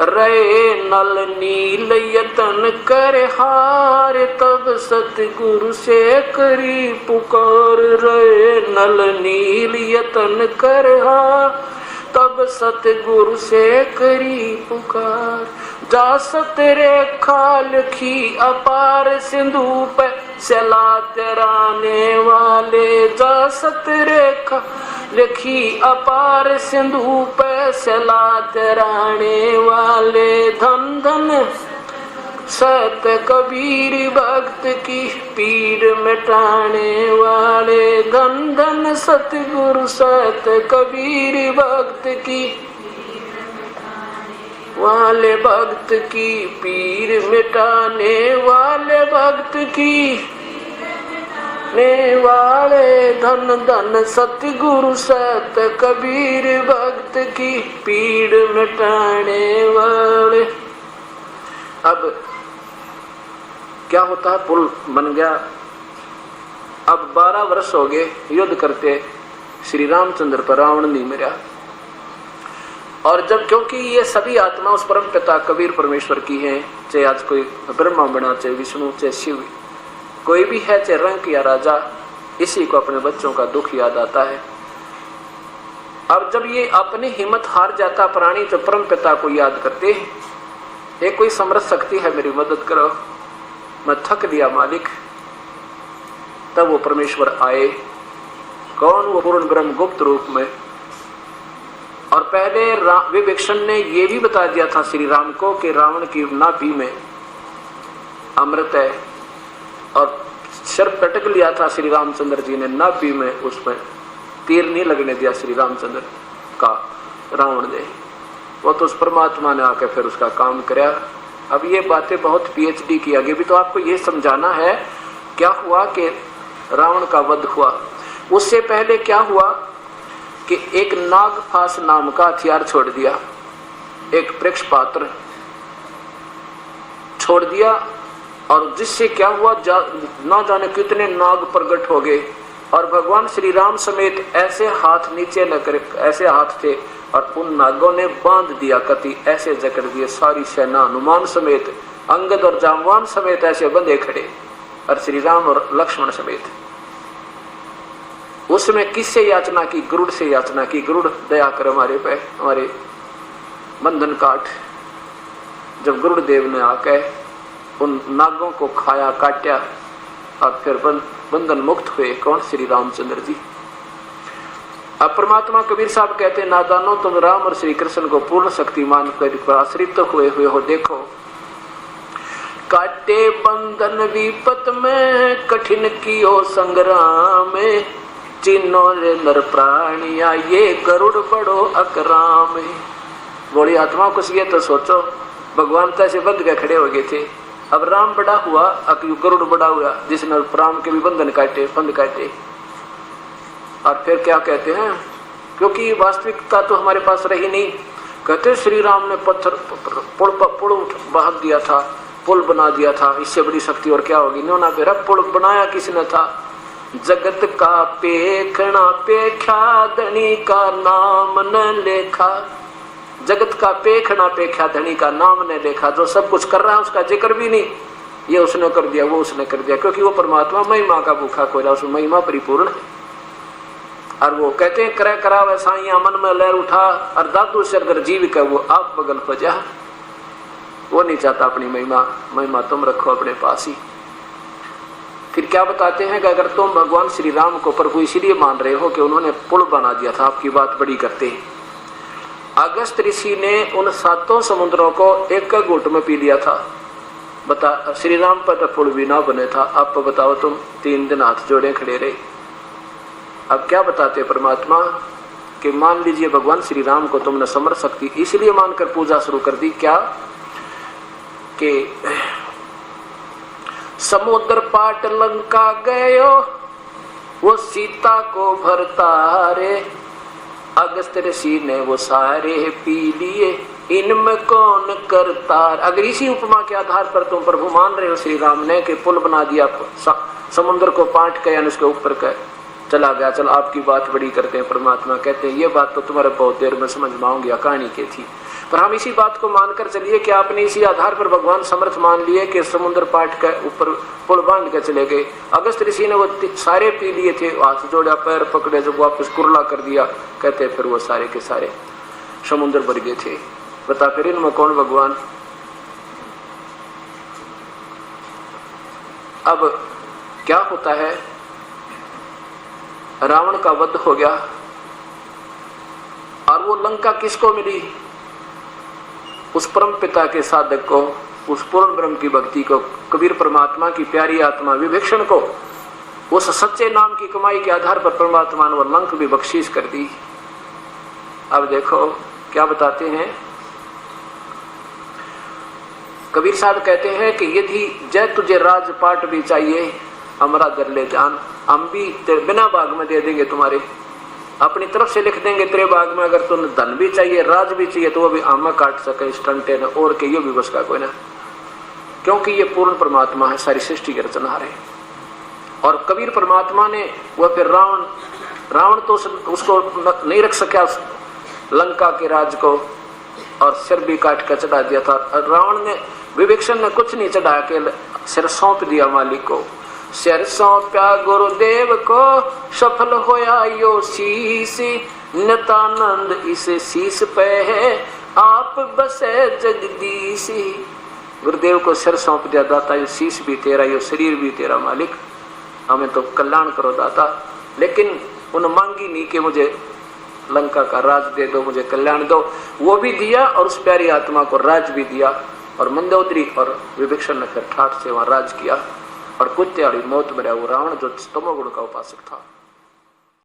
रे नल नील यतन कर हार, तब सतगुरु से करी पुकार। रे नल नील यतन कर हार, तब सतगुरु से करी पुकार। जा सत रेखा लिखी अपार, सिंधु पे सला तराने वाले। जा सत रेखा लिखी अपार, सिंधु पे सला तराने वाले। धन धन सत कबीर भक्त की पीर मिटाने वाले। धन धन सतगुरु सत कबीर भक्त की वाले, भक्त की पीर मिटाने वाले, भक्त की ने वाले। धन धन सतगुरु सत कबीर भक्त की पीड़ मिटाने वाले। अब क्या होता है, पुल बन गया। अब 12 वर्ष हो गए युद्ध करते, श्री रामचंद्र पर रावण नहीं मरा। और जब क्योंकि ये सभी आत्मा उस परम पिता कबीर परमेश्वर की हैं, चाहे आज कोई ब्रह्मा बना, चाहे विष्णु, चाहे शिव, कोई भी है, चाहे रंक या राजा, इसी को अपने बच्चों का दुख याद आता है। अब जब ये अपनी हिम्मत हार जाता प्राणी, तो परम पिता को याद करते हैं, ये कोई समर्थ शक्ति है, मेरी मदद करो, मैं थक गया मालिक। तब वो परमेश्वर आए। कौन? वो पूर्ण ब्रह्म गुप्त रूप में। और पहले विभीषण ने ये भी बता दिया था श्री राम को कि रावण की नाभि में अमृत है, और सिर पटक लिया था श्री रामचंद्र जी ने नाभि में, उसमें तीर नहीं लगने दिया श्री रामचंद्र का रावण ने। वो तो उस परमात्मा ने आकर फिर उसका काम कराया। अब ये बातें बहुत पीएचडी की, आगे भी तो आपको ये समझाना है क्या हुआ कि रावण का वध हुआ। उससे पहले क्या हुआ कि एक नागफास नाम का हथियार छोड़ दिया, एक वृक्ष पात्र छोड़ दिया, और जिससे क्या हुआ, ना जाने कितने नाग प्रकट हो गए। और भगवान श्री राम समेत ऐसे हाथ नीचे न कर, ऐसे हाथ थे, और उन नागों ने बांध दिया कति, ऐसे जकड़ दिए सारी सेना, हनुमान समेत, अंगद और जामवान समेत ऐसे बंधे खड़े, और श्री राम और लक्ष्मण समेत। उसमें किससे याचना की? गरुड़ से याचना की, गरुड़ दया कर हमारे पे, हमारे बंधन काट। जब गरुड़ देव ने आकर उन नागों को खाया, काटा, और फिर बंधन मुक्त हुए। कौन? श्री रामचंद्र जी। अब परमात्मा कबीर साहब कहते, नादानो तुम राम और श्री कृष्ण को पूर्ण शक्तिमान कर आश्रित तो हुए हो। देखो, काटे बंधन विपत में, कठिन कियो संग्राम, चिन्नो रे नर प्राणिया, ये गरुड़ बड़ो अकराम। बोली आत्मा कुछ ये तो सोचो, भगवान तो ऐसे बंध के खड़े हो गए थे, अब राम बड़ा हुआ, अब गरुड़ बड़ा हुआ, जिसने राम के भी बंधन काटे, फंद काटे। और फिर क्या कहते हैं, क्योंकि वास्तविकता तो हमारे पास रही नहीं। कहते श्री राम ने पत्थर पुल बहा दिया था, पुल बना दिया था, इससे बड़ी शक्ति और क्या होगी। न्योना बेरा पुल बनाया किसने था? जगत का पेखना पेख्या, धनी का नाम न लेखा। जगत का पेखना पेख्या, धनी का नाम ने देखा। जो सब कुछ कर रहा है उसका जिक्र भी नहीं, ये उसने कर दिया, वो उसने कर दिया, क्योंकि वो परमात्मा महिमा का भूखा कोयला, उसमें महिमा परिपूर्ण है। और वो कहते हैं करे करावे साइया, मन में लहर उठा, और दादू से अगर जीव का वो आप बगल फजा। वो नहीं चाहता अपनी महिमा तुम रखो अपने पास ही। फिर क्या बताते हैं कि अगर तुम भगवान श्री राम को प्रभु इसलिए मान रहे हो कि उन्होंने पुल बना दिया था, आपकी बात बड़ी करते हैं। अगस्त ऋषि ने उन 7 समुद्रों को एक घूंट में पी लिया था। बता, श्री राम पर पुल भी ना बने था। आप बताओ, तुम 3 दिन हाथ जोड़े खड़े रहे। अब क्या बताते परमात्मा कि मान लीजिए भगवान श्री राम को तुमने समर शक्ति इसलिए मानकर पूजा शुरू कर दी, क्या कि समुद्र पाट लंका गयो, वो सीता को भरता रे। अगस्त ऋषि ने वो सारे पी लिए, इनमें कौन करता। अगर इसी उपमा के आधार पर तुम प्रभु मान रहे हो श्री राम ने कि पुल बना दिया, समुद्र को पाट के यानी उसके ऊपर का चला गया, चल आपकी बात बड़ी करते हैं। परमात्मा कहते हैं ये बात तो तुम्हारे बहुत देर में समझ में आऊंगी, कहानी की थी। पर हम इसी बात को मानकर चलिए कि आपने इसी आधार पर भगवान समर्थ मान लिए कि समुद्र पाट के ऊपर पुल बांध के चले गए। अगस्त ऋषि ने वो सारे पी लिए थे, हाथ जोड़ा, पैर पकड़े, जब वापस कुरला कर दिया, कहते फिर वो सारे के सारे समुद्र भर गए थे। बता फिर इनमें कौन भगवान? अब क्या होता है, रावण का वध हो गया और वो लंका किसको मिली? उस परम पिता के साधक को, उस पूर्ण ब्रह्म की भक्ति को, कबीर परमात्मा की प्यारी आत्मा विभीषण को। उस सच्चे नाम की कमाई के आधार पर परमात्मा ने वो लंक भी बख्शीश कर दी। अब देखो क्या बताते हैं कबीर साहब, कहते हैं कि यदि जय तुझे राजपाट भी चाहिए हमारा दर ले जान, हम भी बिना भाग में दे देंगे, तुम्हारे अपनी तरफ से लिख देंगे तेरे भाग में। अगर तुम्हें धन भी चाहिए, राज भी चाहिए, तो वो भी आम काट सके स्टंटे न और के, ये भी बस का कोई ना, क्योंकि ये पूर्ण परमात्मा है, सारी सृष्टि के रचनहार है। और कबीर परमात्मा ने वह फिर रावण तो उसको नहीं रख सका लंका के राज को, और सिर भी काट कर चढ़ा दिया था। रावण ने, विभीषण ने कुछ नहीं चढ़ा के सिर सौंप दिया मालिक को। सिर सौंप्या गुरुदेव को, सफल होया यो शीश, नितानंद इस शीश पे है आप बसे जगदीश। गुरुदेव को सिर सौंप दिया, दाता ये शीश भी तेरा, ये शरीर भी तेरा मालिक, हमें तो कल्याण करो दाता। लेकिन उन्होंने मांगी नहीं कि मुझे लंका का राज दे दो, मुझे कल्याण दो, वो भी दिया और उस प्यारी आत्मा को राज भी दिया। और मंदोदरी और विभीषण ने फिर ठाठ से वहां राज किया और कुत्ते वाली मौत मरा वो रावण जो तमोगुण का उपासक था।